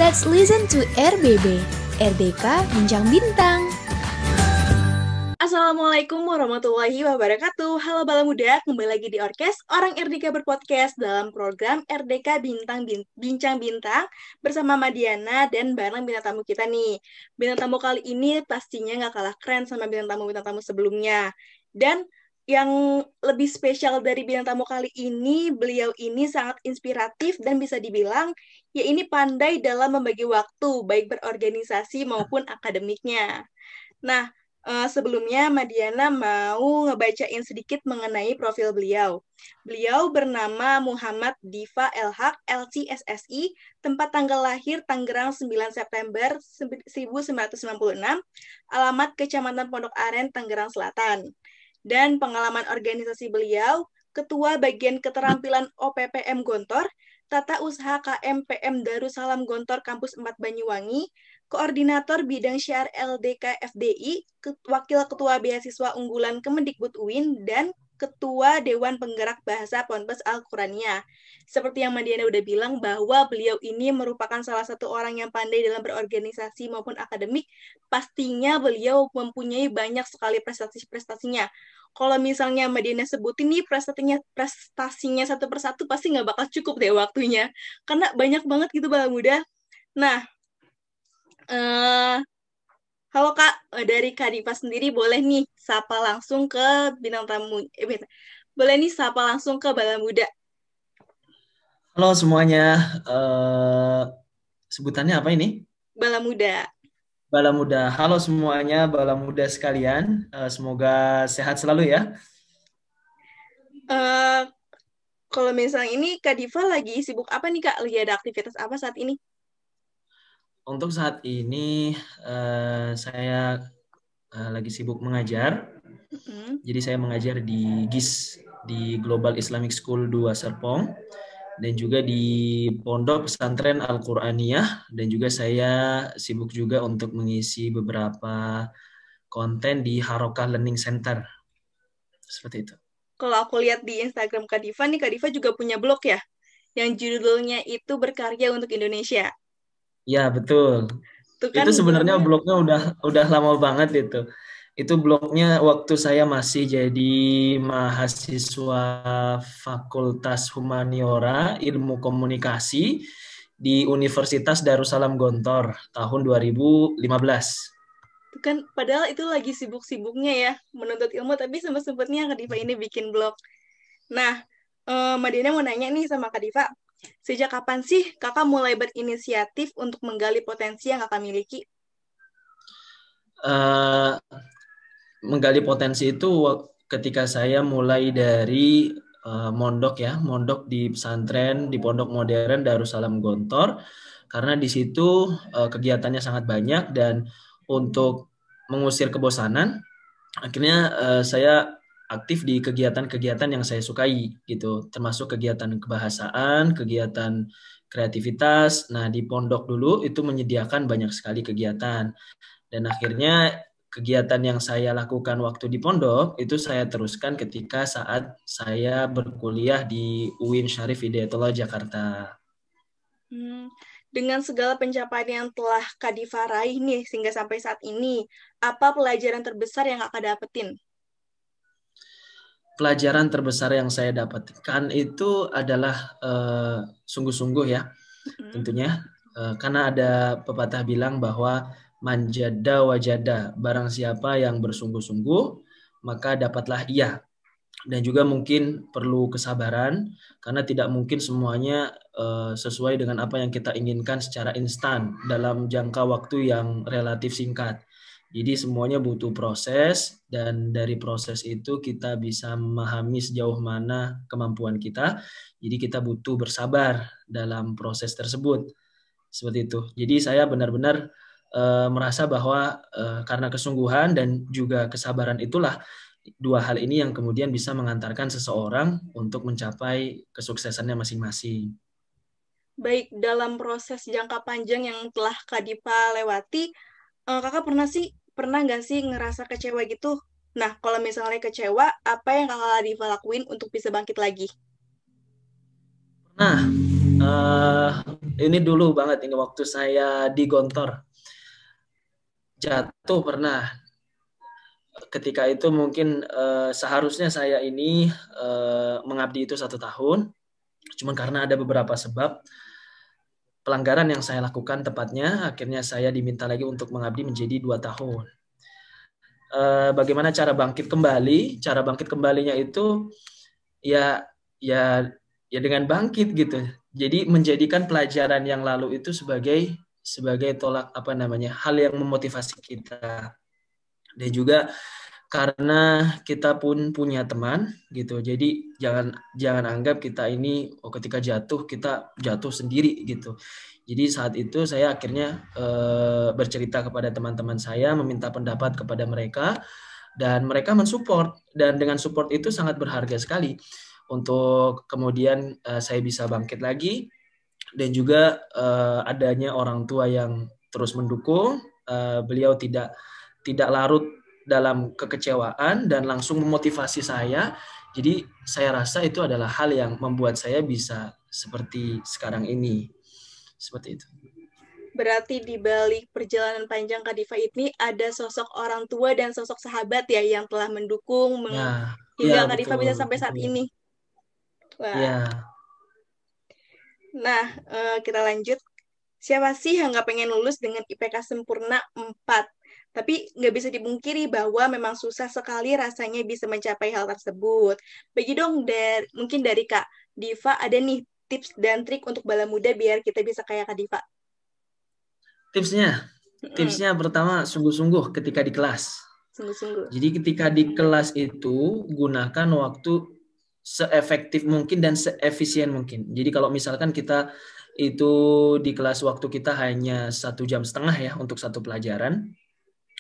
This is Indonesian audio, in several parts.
Let's listen to RBB, RDK Bincang Bintang. Assalamualaikum warahmatullahi wabarakatuh. Halo Bala Muda, kembali lagi di Orkes Orang RDK Berpodcast dalam program RDK Bincang Bintang bersama Madiana dan bareng bintang tamu kita nih. Bintang tamu kali ini pastinya nggak kalah keren sama bintang tamu sebelumnya. Dan yang lebih spesial dari bintang tamu kali ini, beliau ini sangat inspiratif dan bisa dibilang ya ini pandai dalam membagi waktu, baik berorganisasi maupun akademiknya. Nah, sebelumnya Madiana mau ngebacain sedikit mengenai profil beliau. Beliau bernama Muhammad Diva Elhaq, LC/SSI, tempat tanggal lahir Tangerang 9 September 1996, alamat Kecamatan Pondok Aren, Tangerang Selatan. Dan pengalaman organisasi beliau, Ketua Bagian Keterampilan OPPM Gontor, Tata Usaha KMPM Darussalam Gontor Kampus 4 Banyuwangi, Koordinator Bidang Syiar LDK FDI, Wakil Ketua Beasiswa Unggulan Kemendikbud UIN, dan Ketua Dewan Penggerak Bahasa Ponpes Al-Quraniyah. Seperti yang Madiana udah bilang bahwa beliau ini merupakan salah satu orang yang pandai dalam berorganisasi maupun akademik, pastinya beliau mempunyai banyak sekali prestasinya. Kalau misalnya Madiana sebutin nih prestasinya satu persatu, pasti nggak bakal cukup deh waktunya. Karena banyak banget gitu Bala Muda. Nah, halo Kak, dari Kak Diva sendiri boleh nih sapa langsung ke bintang tamu. Boleh nih sapa langsung ke Bala Muda. Halo semuanya, sebutannya apa ini? Bala Muda. Bala Muda. Halo semuanya, Bala Muda sekalian. Semoga sehat selalu ya. Kalau misalnya ini Kak Diva lagi sibuk apa nih Kak? Lagi ada aktivitas apa saat ini? Untuk saat ini saya lagi sibuk mengajar. Jadi saya mengajar di GIS, di Global Islamic School 2 Serpong, dan juga di Pondok Pesantren Al-Quraniyah, dan juga saya sibuk juga untuk mengisi beberapa konten di Harokah Learning Center. Seperti itu. Kalau aku lihat di Instagram Kak Diva nih, Kak Diva juga punya blog ya? Yang judulnya itu Berkarya untuk Indonesia. Ya, betul. Itu sebenarnya blognya udah lama banget itu. Itu blognya waktu saya masih jadi mahasiswa Fakultas Humaniora Ilmu Komunikasi di Universitas Darussalam Gontor tahun 2015. Kan padahal itu lagi sibuk-sibuknya ya menuntut ilmu, tapi sempat-sempatnya Kak Diva ini bikin blog. Nah, Madiana mau nanya nih sama Kak Diva, sejak kapan sih kakak mulai berinisiatif untuk menggali potensi yang kakak miliki? Menggali potensi itu ketika saya mulai dari mondok di pesantren, di pondok modern Darussalam Gontor, karena di situ kegiatannya sangat banyak, dan untuk mengusir kebosanan, akhirnya saya aktif di kegiatan-kegiatan yang saya sukai gitu, termasuk kegiatan kebahasaan, kegiatan kreativitas. Nah, di pondok dulu itu menyediakan banyak sekali kegiatan, dan akhirnya kegiatan yang saya lakukan waktu di pondok itu saya teruskan ketika saat saya berkuliah di UIN Syarif Hidayatullah Jakarta. Dengan segala pencapaian yang telah Kak Diva raih nih sehingga sampai saat ini, apa pelajaran terbesar yang kakak dapetin? Pelajaran terbesar yang saya dapatkan itu adalah sungguh-sungguh ya, tentunya. Karena ada pepatah bilang bahwa manjada wajada, barang siapa yang bersungguh-sungguh maka dapatlah ia. Dan juga mungkin perlu kesabaran, karena tidak mungkin semuanya sesuai dengan apa yang kita inginkan secara instan dalam jangka waktu yang relatif singkat. Jadi semuanya butuh proses, dan dari proses itu kita bisa memahami sejauh mana kemampuan kita. Jadi kita butuh bersabar dalam proses tersebut. Seperti itu. Jadi saya benar-benar merasa bahwa karena kesungguhan dan juga kesabaran itulah dua hal ini yang kemudian bisa mengantarkan seseorang untuk mencapai kesuksesannya masing-masing. Baik, dalam proses jangka panjang yang telah Kak Diva lewati, kakak pernah nggak sih ngerasa kecewa gitu? Nah, kalau misalnya kecewa, apa yang kakak Diva lakuin untuk bisa bangkit lagi? Nah, Ini dulu banget, ini waktu saya di Gontor. Jatuh pernah. Ketika itu mungkin seharusnya saya ini mengabdi itu 1 tahun. Cuman karena ada beberapa sebab pelanggaran yang saya lakukan tepatnya, akhirnya saya diminta lagi untuk mengabdi menjadi 2 tahun. Bagaimana cara bangkit kembali? Cara bangkit kembalinya itu ya ya ya dengan bangkit gitu. Jadi menjadikan pelajaran yang lalu itu sebagai tolak hal yang memotivasi kita. Dan juga karena kita pun punya teman gitu. Jadi jangan anggap kita ini ketika jatuh kita jatuh sendiri gitu. Jadi saat itu saya akhirnya bercerita kepada teman-teman saya, meminta pendapat kepada mereka, dan mereka mensupport, dan dengan support itu sangat berharga sekali untuk kemudian saya bisa bangkit lagi, dan juga adanya orang tua yang terus mendukung. Beliau tidak larut dalam kekecewaan dan langsung memotivasi saya. Jadi saya rasa itu adalah hal yang membuat saya bisa seperti sekarang ini. Seperti itu. Berarti di balik perjalanan panjang Kak Diva ini ada sosok orang tua dan sosok sahabat ya yang telah mendukung hingga Kak Diva bisa sampai saat ini. Wah. Ya. Nah, kita lanjut. Siapa sih yang nggak pengen lulus dengan IPK sempurna 4? Tapi nggak bisa dipungkiri bahwa memang susah sekali rasanya bisa mencapai hal tersebut. Bagi dong, mungkin dari Kak Diva ada nih tips dan trik untuk bala muda biar kita bisa kayak Kak Diva. Tipsnya pertama, sungguh-sungguh ketika di kelas. Sungguh-sungguh. Jadi ketika di kelas itu gunakan waktu seefektif mungkin dan seefisien mungkin. Jadi kalau misalkan kita itu di kelas waktu kita hanya 1,5 jam ya untuk satu pelajaran,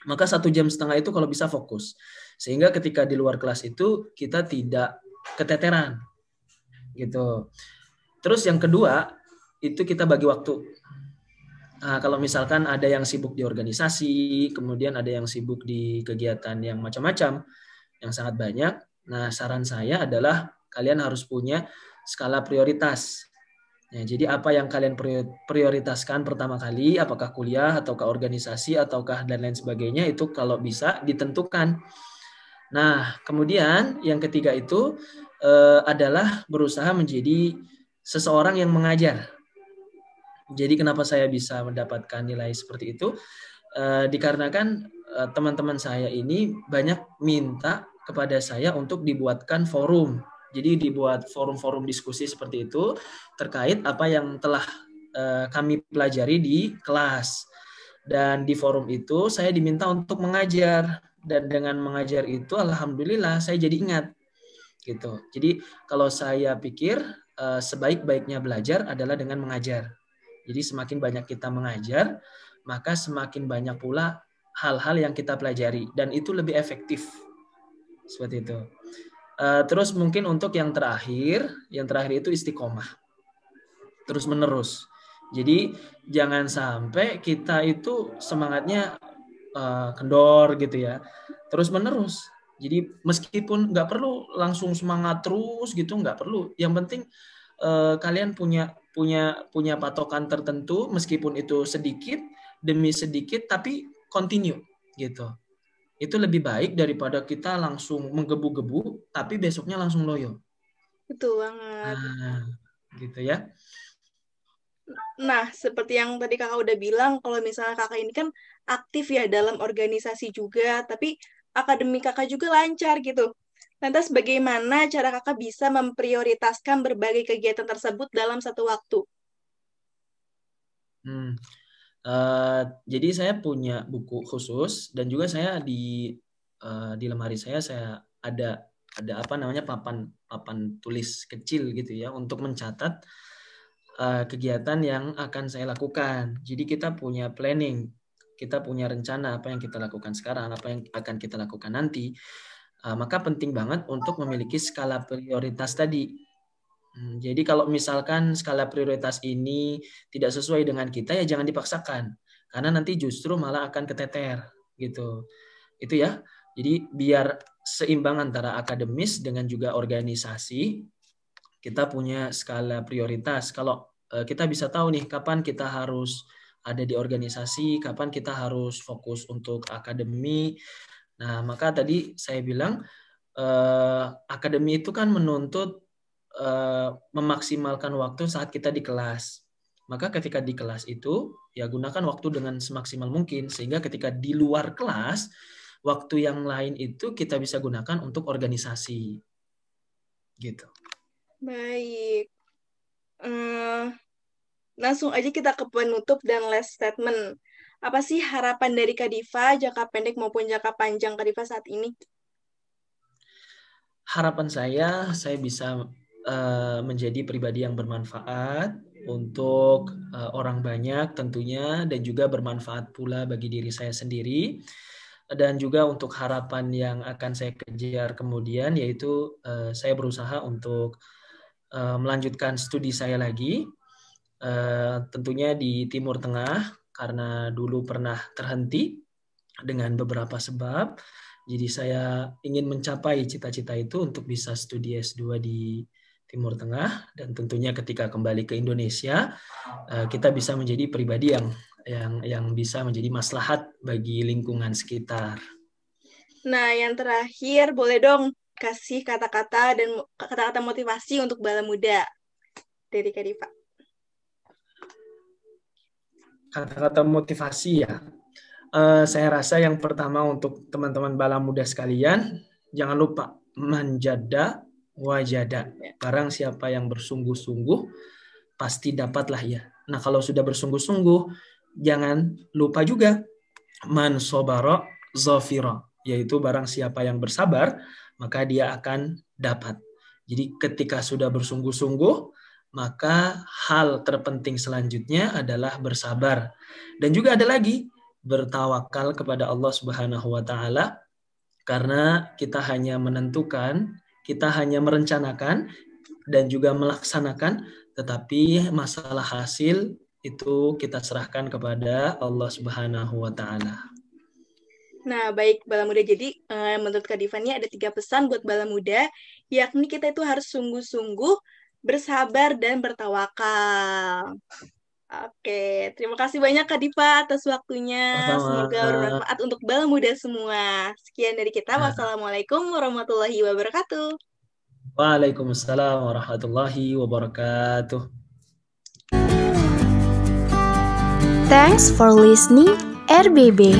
maka 1,5 jam itu kalau bisa fokus. Sehingga ketika di luar kelas itu kita tidak keteteran. Gitu. Terus yang kedua, itu kita bagi waktu. Nah, kalau misalkan ada yang sibuk di organisasi, kemudian ada yang sibuk di kegiatan yang macam-macam, yang sangat banyak. Nah, saran saya adalah kalian harus punya skala prioritas. Ya, jadi apa yang kalian prioritaskan pertama kali, apakah kuliah, ataukah organisasi, ataukah dan lain sebagainya, itu kalau bisa ditentukan. Nah, kemudian yang ketiga itu adalah berusaha menjadi seseorang yang mengajar. Jadi kenapa saya bisa mendapatkan nilai seperti itu? Dikarenakan teman-teman saya ini banyak minta kepada saya untuk dibuatkan forum. Jadi dibuat forum-forum diskusi seperti itu terkait apa yang telah kami pelajari di kelas. Dan di forum itu saya diminta untuk mengajar. Dan dengan mengajar itu alhamdulillah saya jadi ingat. Gitu. Jadi kalau saya pikir sebaik-baiknya belajar adalah dengan mengajar. Jadi semakin banyak kita mengajar, maka semakin banyak pula hal-hal yang kita pelajari. Dan itu lebih efektif. Seperti itu. Terus mungkin untuk yang terakhir itu istiqomah. Terus menerus. Jadi jangan sampai kita itu semangatnya kendor gitu ya. Terus menerus. Jadi meskipun nggak perlu langsung semangat terus gitu, nggak perlu. Yang penting kalian punya patokan tertentu, meskipun itu sedikit demi sedikit, tapi continue gitu. Itu lebih baik daripada kita langsung menggebu-gebu, tapi besoknya langsung loyo. Betul banget. Nah, gitu ya. Nah, seperti yang tadi kakak udah bilang, kalau misalnya kakak ini kan aktif ya dalam organisasi juga, tapi akademik kakak juga lancar gitu. Lantas bagaimana cara kakak bisa memprioritaskan berbagai kegiatan tersebut dalam satu waktu? Jadi saya punya buku khusus dan juga saya di lemari saya ada papan tulis kecil gitu ya untuk mencatat kegiatan yang akan saya lakukan. Jadi kita punya planning, kita punya rencana apa yang kita lakukan sekarang, apa yang akan kita lakukan nanti. Maka penting banget untuk memiliki skala prioritas tadi. Jadi kalau misalkan skala prioritas ini tidak sesuai dengan kita, ya jangan dipaksakan. Karena nanti justru malah akan keteter gitu. Itu ya. Jadi biar seimbang antara akademis dengan juga organisasi, kita punya skala prioritas. Kalau kita bisa tahu nih kapan kita harus ada di organisasi, kapan kita harus fokus untuk akademi. Nah, maka tadi saya bilang akademi itu kan menuntut memaksimalkan waktu saat kita di kelas. Maka ketika di kelas itu, ya gunakan waktu dengan semaksimal mungkin. Sehingga ketika di luar kelas, waktu yang lain itu kita bisa gunakan untuk organisasi. Gitu. Baik. Langsung aja kita ke penutup dan last statement. Apa sih harapan dari Kak Diva, jangka pendek maupun jangka panjang Kak Diva saat ini? Harapan saya bisa menjadi pribadi yang bermanfaat untuk orang banyak tentunya, dan juga bermanfaat pula bagi diri saya sendiri. Dan juga untuk harapan yang akan saya kejar kemudian, yaitu saya berusaha untuk melanjutkan studi saya lagi, tentunya di Timur Tengah, karena dulu pernah terhenti dengan beberapa sebab. Jadi saya ingin mencapai cita-cita itu untuk bisa studi S2 di Timur Tengah, dan tentunya ketika kembali ke Indonesia kita bisa menjadi pribadi yang bisa menjadi maslahat bagi lingkungan sekitar. Nah, yang terakhir boleh dong kasih kata-kata dan kata-kata motivasi untuk bala muda dari Kak Diva. Kata-kata motivasi ya. Saya rasa yang pertama untuk teman-teman bala muda sekalian, jangan lupa manjada wajada. Barang siapa yang bersungguh-sungguh pasti dapatlah ya. Nah, kalau sudah bersungguh-sungguh, jangan lupa juga man sobara zafira, yaitu barang siapa yang bersabar maka dia akan dapat. Jadi ketika sudah bersungguh-sungguh, maka hal terpenting selanjutnya adalah bersabar. Dan juga ada lagi, bertawakal kepada Allah Subhanahu wa taala, karena kita hanya menentukan, kita hanya merencanakan dan juga melaksanakan, tetapi masalah hasil itu kita serahkan kepada Allah Subhanahu wa taala. Nah, baik bala muda. Jadi menurut Kak Diva ini ada 3 pesan buat bala muda, yakni kita itu harus sungguh-sungguh, bersabar dan bertawakal. Oke, terima kasih banyak Kak Diva atas waktunya. Semoga bermanfaat untuk bala muda semua. Sekian dari kita. Wassalamualaikum warahmatullahi wabarakatuh. Waalaikumsalam warahmatullahi wabarakatuh. Thanks for listening, RBB.